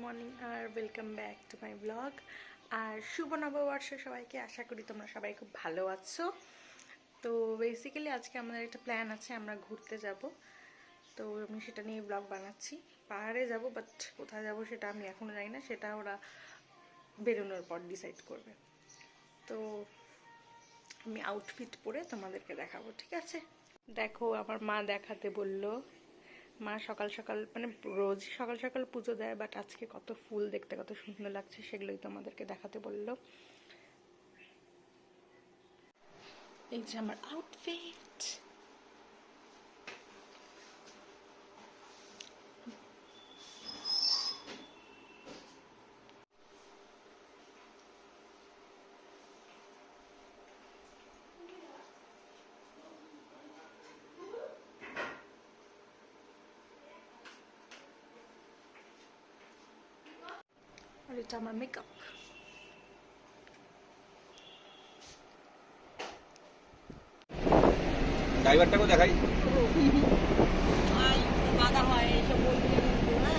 Morning আর welcome back to my blog. আর শুভ নববর্ষ সবাইকে, আশা করি তোমরা সবাই খুব ভালো আছো। তো বেসিক্যালি আজকে আমাদের একটা প্ল্যান আছে, আমরা ঘুরতে যাব। তো আমি সেটা নিয়ে ব্লগ বানাচ্ছি। পাহাড়ে যাব, বাট কোথায় যাব সেটা আমি এখনও জানি না, সেটা ওরা বেরোনোর পর ডিসাইড করবে। তো আমি আউটফিট পরে তোমাদেরকে দেখাবো, ঠিক আছে? দেখো, আমার মা দেখাতে বললো। মা সকাল সকাল মানে রোজ সকাল সকাল পুজো দেয়, বাট আজকে কত ফুল দেখতে কত সুন্দর লাগছে, সেগুলোই তোমাদেরকে দেখাতে বললো। এই যে আমার আউটফিট। আর এটা আমার মেকআপ। ড্রাইভারটাকেও দেখাই। বাধা হয় এসব বলবি না।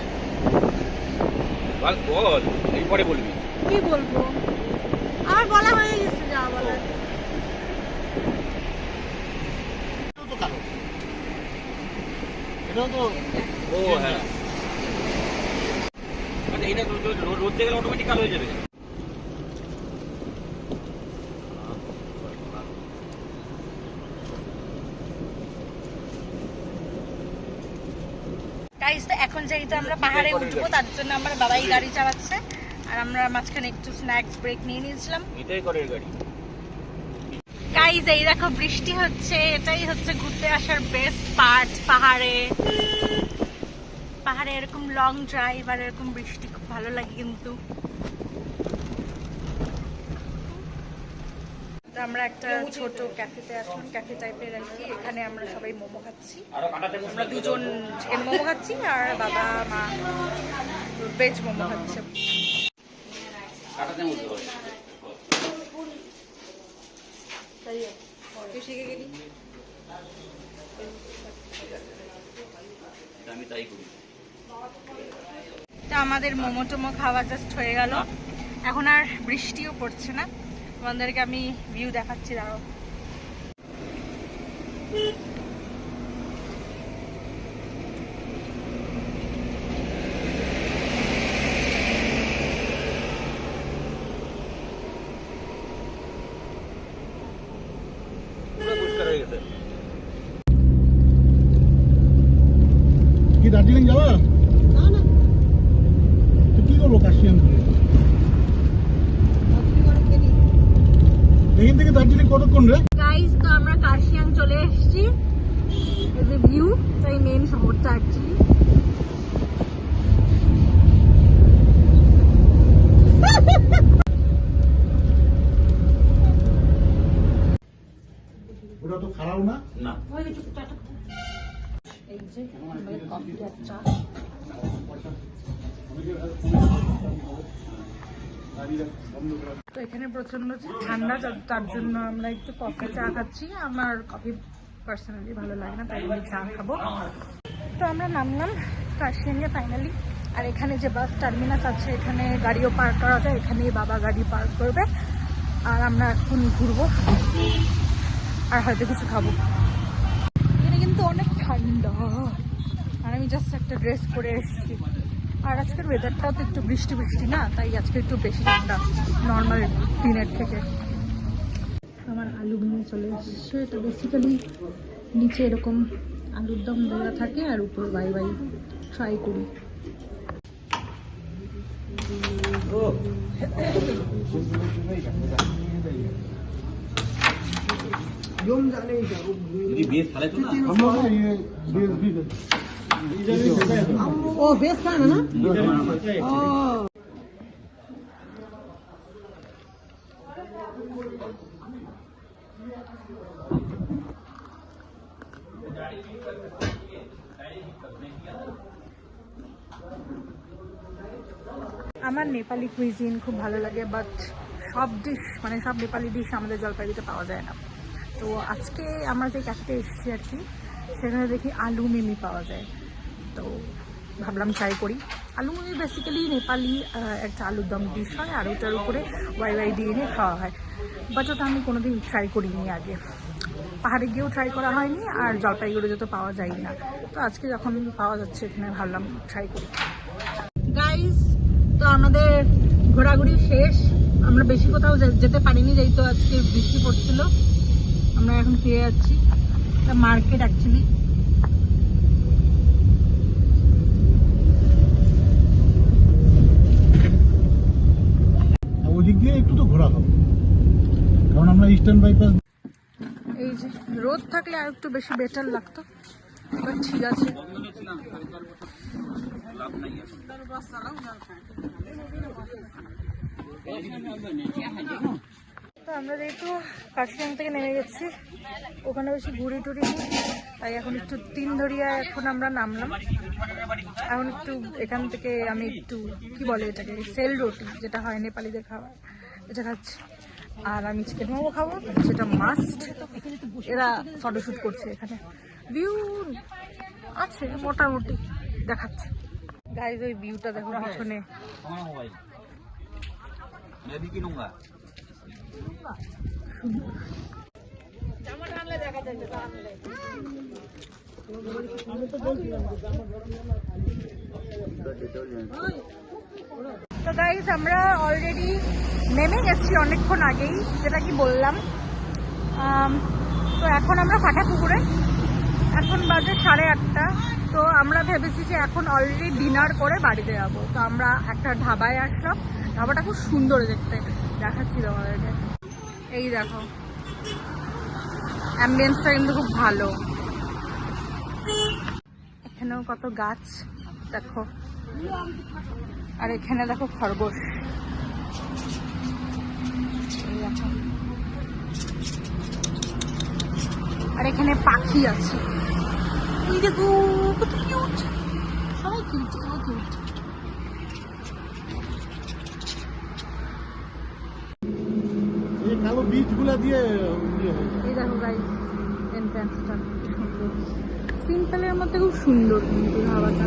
বল, এই পরে বলবি। কি বলবো, আমার বলা হয়ে গেছে যা বলার। ও হ্যাঁ, মানে এটা রোদ দিয়ে গেলে অটোমেটিক কালো হয়ে যাবে। গাইস, তো এখন যেহেতু আমরা পাহাড়ে উঠবো, তার জন্য আমার বাবাই গাড়ি চালাচ্ছে, আর আমরা মাঝখানে একটু স্ন্যাক্স ব্রেক নিয়ে নিয়েছিলাম। এটাই করে গাড়ি। গাইস, এই দেখো বৃষ্টি হচ্ছে, এটাই হচ্ছে ঘুরতে আসার বেস্ট পার্ট। পাহাড়ে পাহাড়ে এরকম লং ড্রাইভ আর এরকম বৃষ্টি খুব ভালো লাগে। কিন্তু আমরা একটা ছোট ক্যাফেতে আসলাম, ক্যাফে টাইপের আর কি। এখানে আমরা সবাই মোমো খাচ্ছি। আমরা দুজন চিকেন মোমো খাচ্ছি, আর বাবা মা ভেজ মোমো খাচ্ছে। তুই শিখে গেলি? আমি তাই করি। তো আমাদের মোমো টোমো খাওয়া জাস্ট হয়ে গেল। এখন আর বৃষ্টিও পড়ছে না। তোমাদেরকে আমি ভিউ দেখাচ্ছি, দাঁড়াও। কি দার্জিলিং যাবা? না না, কি করবো কাশিয়ান থেকে? এখান থেকে দার্জিলিং কতক্ষণ রে? গাইস, তো আমরা কাশিয়াং চলে এসেছি। এই যে ভিউ, তাই মেন শহরটা অ্যাকচুয়ালি। ওটা তো খারাপ না। না, এই যে আমাদের কফি আর চা। তো এখানে প্রচন্ড ঠান্ডা, তার জন্য আমরা একটু কফি চা খাচ্ছি। আমার কফি পার্সোনালি ভালো লাগে না, তাই আমি চা খাবো। তো আমরা নামলাম কাশিয়াঙ্গে ফাইনালি। আর এখানে যে বাস টার্মিনাস আছে, এখানে গাড়িও পার্ক করা যায়, এখানেই বাবা গাড়ি পার্ক করবে। আর আমরা এখন ঘুরবো আর হয়তো কিছু খাবো। এখানে কিন্তু অনেক ঠান্ডা, আর আমি জাস্ট একটা ড্রেস পরে এসেছি। আর আজকের ওয়েদারটাও তো একটু বৃষ্টি বৃষ্টি না, তাই আজকে একটু বেশি ঠান্ডা নর্মাল দিনের থেকে। আমার আলু ভেঙে চলে এসছে। এটা বেসিক্যালি নিচে এরকম আলুর দম দেওয়া থাকে, আর উপর বাই বাই ট্রাই করি। যদি বেশ তাহলে তো না। ও বেশ খায় না। আমার নেপালি কুইজিন খুব ভালো লাগে, বাট সব ডিশ মানে সব নেপালি ডিশ আমাদের জলপাইগুড়িতে পাওয়া যায় না। তো আজকে আমরা যে ক্যাফেতে এসেছি আর কি, সেখানে দেখি আলু মিমি পাওয়া যায়। তো ভাবলাম ট্রাই করি। আলু মুড়ি বেসিক্যালি নেপালি একটা আলুর দম ডিশ হয়, আর ওটার উপরে ওয়াই দিয়ে নিয়ে খাওয়া হয়। বাট ওটা আমি কোনোদিন ট্রাই করিনি আগে, পাহাড়ে গিয়েও ট্রাই করা হয়নি, আর জলপাইগুড়িতে তো পাওয়া যায় না। তো আজকে যখন পাওয়া যাচ্ছে এখানে ভাবলাম ট্রাই করি। গাইস, তো আমাদের ঘোরাঘুরি শেষ, আমরা বেশি কোথাও যেতে পারিনি, যেহেতু আজকে বৃষ্টি পড়ছিল। আমরা এখন ফিরে যাচ্ছি মার্কেট অ্যাকচুয়ালি। ওদিক দিয়ে একটু তো ঘোরা হবে, কারণ আমরা ইস্টার্ন বাইপাস। এই যে রোদ থাকলে আর একটু বেশি বেটার লাগতো, বাট ঠিক আছে। তো আমরা যেহেতু কাশিয়াং থেকে নেমে গেছি, ওখানে বেশি ঘুরি টুরি নেই, তাই এখন একটু তিনধরিয়া এখন আমরা নামলাম। এখন একটু এখান থেকে আমি একটু কি বলে এটাকে, সেল রুটি যেটা হয় নেপালিদের খাবার, এটা খাচ্ছি। আর আমি চিকেন মোমো খাবো, সেটা মাস্ট। এরা ফটোশ্যুট করছে এখানে, ভিউ আছে মোটামুটি, দেখাচ্ছে। গাইজ ওই ভিউটা দেখো পিছনে। তো গাইজ আমরা অলরেডি নেমে গেছি অনেকক্ষণ আগেই, যেটা কি বললাম। তো এখন আমরা ফাটাপুকুরে, এখন বাজে 8:30। তো আমরা ভেবেছি যে এখন অলরেডি ডিনার করে বাড়িতে যাবো। তো আমরা একটা ধাবায় আসলাম, ধাবাটা খুব সুন্দর দেখতে, দেখাচ্ছি তোমাদেরকে। এই দেখো, অ্যাম্বিয়েন্সটা কিন্তু খুব ভালো। এখানেও কত গাছ দেখো, আর এখানে দেখো খরগোশ। আর এখানে পাখি আছে, এই দেখো কত কিউট, সবাই কিউট, সবাই কিউট। এই কালো বীজগুলা দিয়ে এই দেখো গাইস, এন্ট্রান্সটা সুন্দর, সিম্পলের মধ্যে খুব সুন্দর কিন্তু ধাবাটা।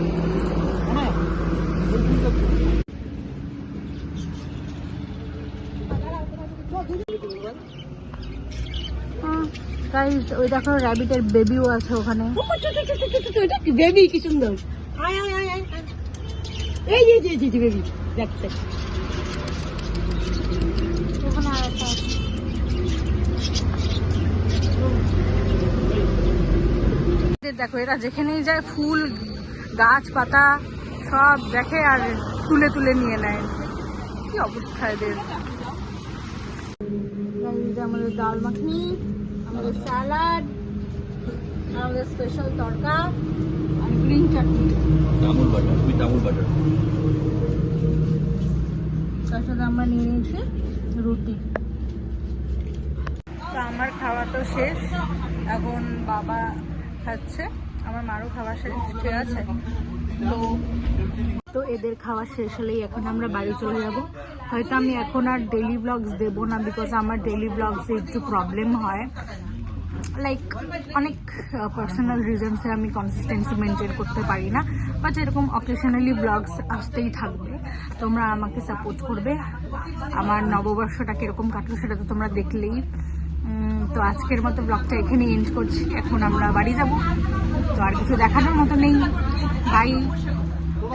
গাইস ওই দেখো র্যাবিটের বেবিও আছে ওখানে। বেবি কি সুন্দর, আয় আয় আয় আয়, এই যে যে যে বেবি দেখতে ওখানে আর একটা আছে। দেখো এরা যেখানেই যায় ফুল গাছপাতা সব দেখে আর তুলে তুলে নিয়ে নেয়, কি অবস্থা এদের। আমাদের ডাল মাখনি, আমাদের স্যালাড, আমাদের স্পেশাল তড়কা আর green chutney, double butter with double butter. তার সাথে আমরা নিয়ে নিয়েছি রুটি। তো আমার খাওয়া তো শেষ, এখন বাবা খাচ্ছে, আমার মারও খাওয়া শেষ, ঠিক আছে। তো এদের খাওয়া শেষ হলেই এখন আমরা বাড়ি চলে যাব। হয়তো আমি এখন আর ডেইলি ব্লগস দেবো না, বিকজ আমার ডেইলি ব্লগসে একটু প্রবলেম হয়, লাইক অনেক পার্সোনাল রিজনসে আমি কনসিস্টেন্সি মেনটেন করতে পারি না। বাট এরকম অকেশনালি ব্লগস আসতেই থাকবে, তোমরা আমাকে সাপোর্ট করবে। আমার নববর্ষটা কীরকম কাটলো সেটা তো তোমরা দেখলেই। তো আজকের মতো ব্লগটা এখানে এন্ড করছি, এখন আমরা বাড়ি যাব। তো আর কিছু দেখানোর মতো নেই, বাই,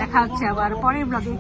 দেখা হচ্ছে আবার পরের ব্লগে।